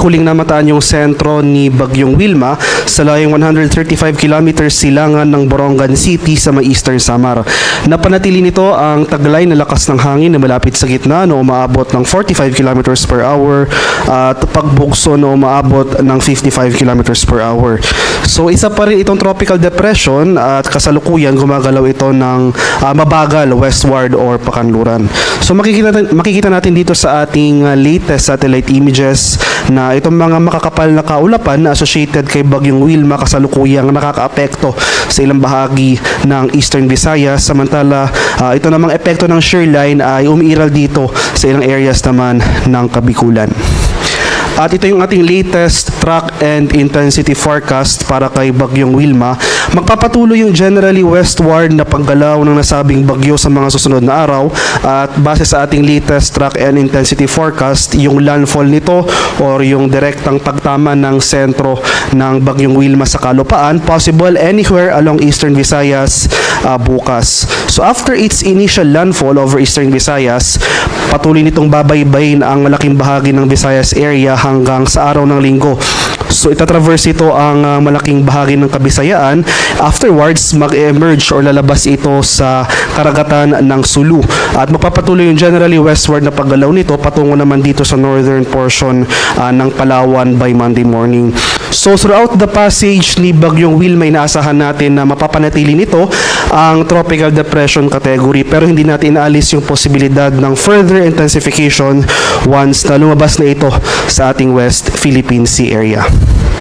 huling namataan yung sentro ni Bagyong Wilma sa layong 135 kilometers silangan ng Borongan City sa may Eastern Samar. Napanatili nito ang taglay na lakas ng hangin na malapit sa gitna na umaabot ng 45 kilometers per hour at pagbugso na umaabot ng 55 kilometers per hour. So isa pa rin itong tropical depression at kasalukuyan gumagalaw ito ng mabagal westward or pakanluran. So makikita natin dito sa ating latest satellite images na itong mga makakapal na kaulapan na associated kay Bagyong Wilma kasalukuyang nakakaapekto sa ilang bahagi ng Eastern Visayas, samantala ito namang epekto ng shear line ay umiiral dito sa ilang areas naman ng Kabikulan. At ito yung ating latest track and intensity forecast para kay Bagyong Wilma. Magpapatuloy yung generally westward na paggalaw ng nasabing bagyo sa mga susunod na araw at base sa ating latest track and intensity forecast, yung landfall nito or yung direktang pagtama ng sentro ng Bagyong Wilma sa kalupaan, possible anywhere along Eastern Visayas bukas. So after its initial landfall over Eastern Visayas, patuloy nitong babaybayin ang malaking bahagi ng Visayas area hanggang sa araw ng Linggo. So itatraverse ito ang malaking bahagi ng Kabisayaan. Afterwards, mag-emerge or lalabas ito sa karagatan ng Sulu. At magpapatuloy yung generally westward na paggalaw nito patungo naman dito sa northern portion ng Palawan by Monday morning. So throughout the passage ni Bagyong Wilma, inaasahan natin na mapapanatili nito ang tropical depression category, pero hindi natin inaalis yung posibilidad ng further intensification once na lumabas na ito sa ating West Philippine Sea area.